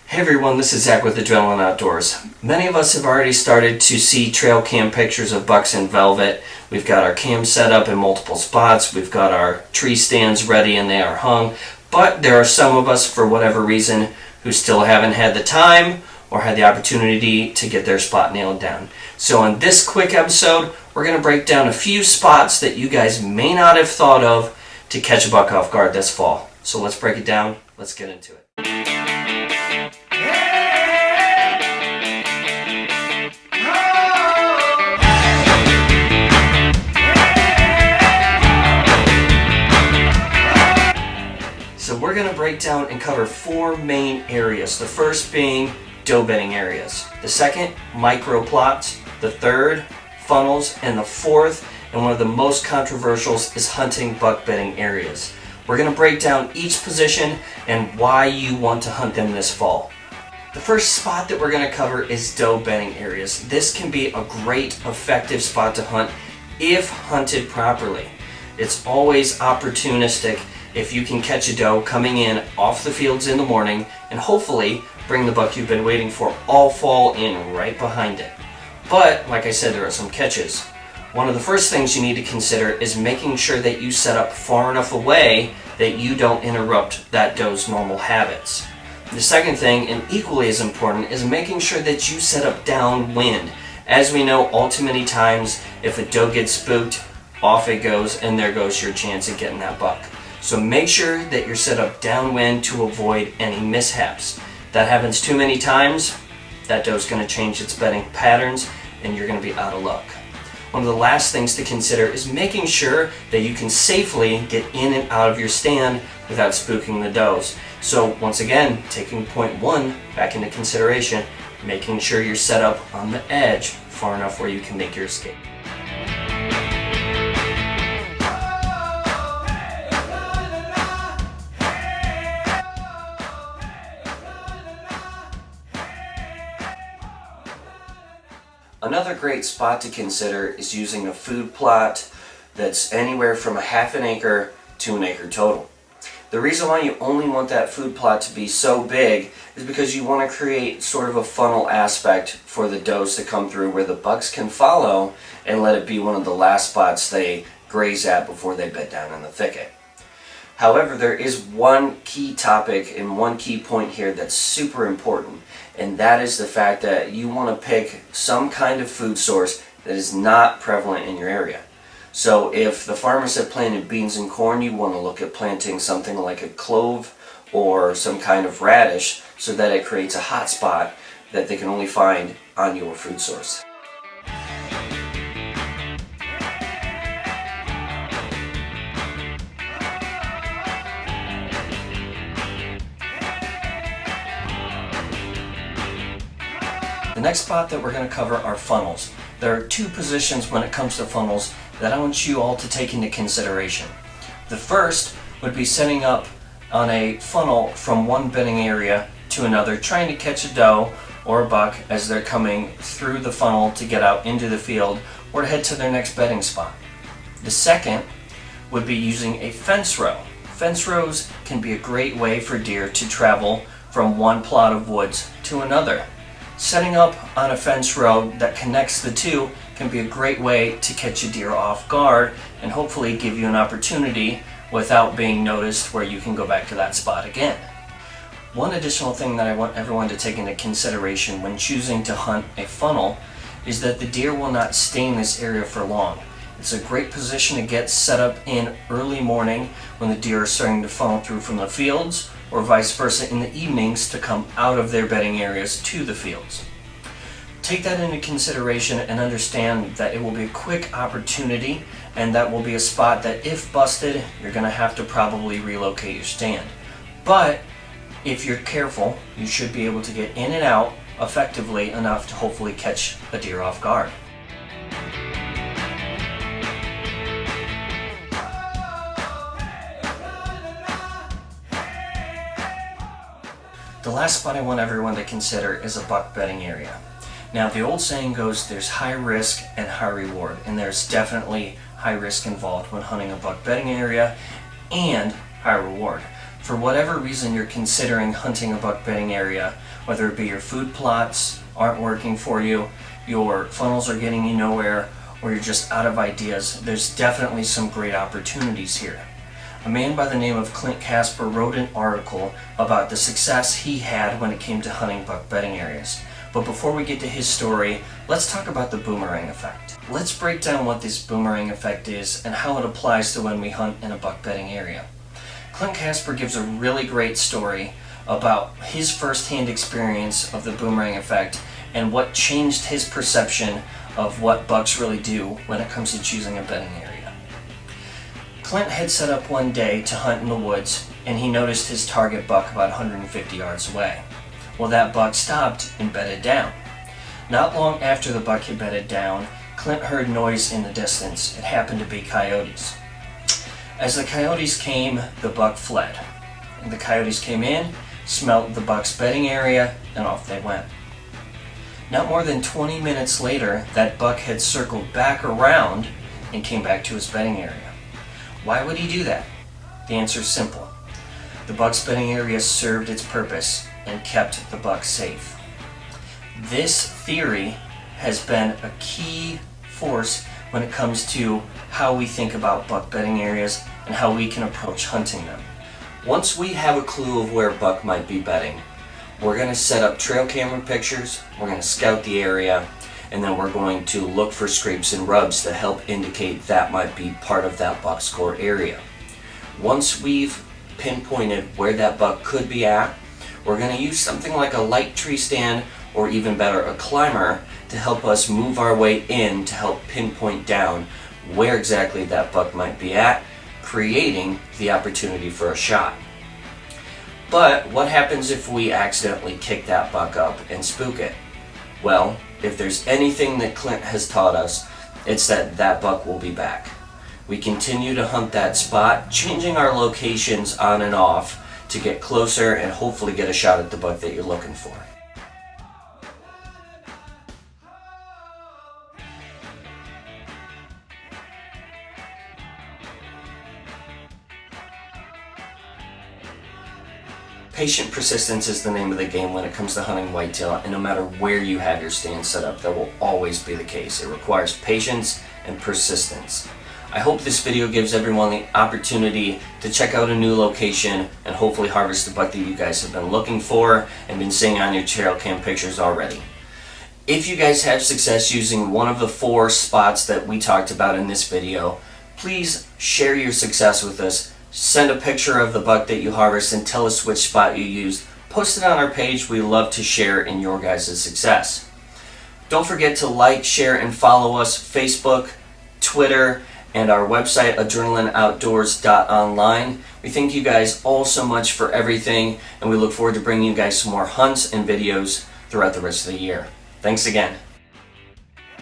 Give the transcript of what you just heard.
Hey everyone, this is Zach with Adrenaline Outdoors. Many of us have already started to see trail cam pictures of bucks in velvet. We've got our cam set up in multiple spots. We've got our tree stands ready and they are hung. But there are some of us, for whatever reason, who still haven't had the time or had the opportunity to get their spot nailed down. So in this quick episode, we're going to break down a few spots that you guys may not have thought of to catch a buck off guard this fall. So let's break it down. Let's get into it. So we're going to break down and cover four main areas. The first being doe bedding areas. The second, micro plots. The third, funnels. And the fourth, and one of the most controversials, is hunting buck bedding areas. We're going to break down each position and why you want to hunt them this fall. The first spot that we're going to cover is doe bedding areas. This can be a great, effective spot to hunt if hunted properly. It's always opportunistic if you can catch a doe coming in off the fields in the morning and hopefully bring the buck you've been waiting for all fall in right behind it. But, like I said, there are some catches. One of the first things you need to consider is making sure that you set up far enough away that you don't interrupt that doe's normal habits. The second thing, and equally as important, is making sure that you set up downwind. As we know, all too many times, if a doe gets spooked, off it goes, and there goes your chance at getting that buck. So make sure that you're set up downwind to avoid any mishaps. That happens too many times, that doe's going to change its bedding patterns, and you're going to be out of luck. One of the last things to consider is making sure that you can safely get in and out of your stand without spooking the does. So once again, taking point one back into consideration, making sure you're set up on the edge far enough where you can make your escape. Another great spot to consider is using a food plot that's anywhere from a half an acre to an acre total. The reason why you only want that food plot to be so big is because you want to create sort of a funnel aspect for the does to come through where the bucks can follow and let it be one of the last spots they graze at before they bed down in the thicket. However, there is one key topic and one key point here that's super important, and that is the fact that you want to pick some kind of food source that is not prevalent in your area. So if the farmers have planted beans and corn, you want to look at planting something like a clove or some kind of radish so that it creates a hot spot that they can only find on your food source. The next spot that we're going to cover are funnels. There are two positions when it comes to funnels that I want you all to take into consideration. The first would be setting up on a funnel from one bedding area to another, trying to catch a doe or a buck as they're coming through the funnel to get out into the field or to head to their next bedding spot. The second would be using a fence row. Fence rows can be a great way for deer to travel from one plot of woods to another. Setting up on a fence row that connects the two can be a great way to catch a deer off guard and hopefully give you an opportunity without being noticed where you can go back to that spot again. One additional thing that I want everyone to take into consideration when choosing to hunt a funnel is that the deer will not stay in this area for long. It's a great position to get set up in early morning when the deer are starting to funnel through from the fields, or vice versa in the evenings to come out of their bedding areas to the fields. Take that into consideration and understand that it will be a quick opportunity, and that will be a spot that if busted, you're going to have to probably relocate your stand. But if you're careful, you should be able to get in and out effectively enough to hopefully catch a deer off guard. The last spot I want everyone to consider is a buck bedding area. Now, the old saying goes, there's high risk and high reward, and there's definitely high risk involved when hunting a buck bedding area and high reward. For whatever reason you're considering hunting a buck bedding area, whether it be your food plots aren't working for you, your funnels are getting you nowhere, or you're just out of ideas, there's definitely some great opportunities here. A man by the name of Clint Casper wrote an article about the success he had when it came to hunting buck bedding areas. But before we get to his story, let's talk about the boomerang effect. Let's break down what this boomerang effect is and how it applies to when we hunt in a buck bedding area. Clint Casper gives a really great story about his first-hand experience of the boomerang effect and what changed his perception of what bucks really do when it comes to choosing a bedding area. Clint had set up one day to hunt in the woods, and he noticed his target buck about 150 yards away. Well, that buck stopped and bedded down. Not long after the buck had bedded down, Clint heard noise in the distance. It happened to be coyotes. As the coyotes came, the buck fled. And the coyotes came in, smelled the buck's bedding area, and off they went. Not more than 20 minutes later, that buck had circled back around and came back to his bedding area. Why would he do that? The answer is simple. The buck's bedding area served its purpose and kept the buck safe. This theory has been a key force when it comes to how we think about buck bedding areas and how we can approach hunting them. Once we have a clue of where buck might be bedding, we're going to set up trail camera pictures, we're going to scout the area, and then we're going to look for scrapes and rubs to help indicate that might be part of that buck's core area. Once we've pinpointed where that buck could be at, we're going to use something like a light tree stand, or even better, a climber, to help us move our way in to help pinpoint down where exactly that buck might be at, creating the opportunity for a shot. But what happens if we accidentally kick that buck up and spook it? Well, if there's anything that Clint has taught us, it's that that buck will be back. We continue to hunt that spot, changing our locations on and off to get closer and hopefully get a shot at the buck that you're looking for. Patient persistence is the name of the game when it comes to hunting whitetail, and no matter where you have your stand set up, that will always be the case. It requires patience and persistence. I hope this video gives everyone the opportunity to check out a new location and hopefully harvest the buck that you guys have been looking for and been seeing on your trail cam pictures already. If you guys have success using one of the 4 spots that we talked about in this video, please share your success with us. Send a picture of the buck that you harvest and tell us which spot you used. Post it on our page. We love to share in your guys' success. Don't forget to like, share, and follow us Facebook, Twitter, and our website, adrenalineoutdoors.online. We thank you guys all so much for everything, and we look forward to bringing you guys some more hunts and videos throughout the rest of the year. Thanks again.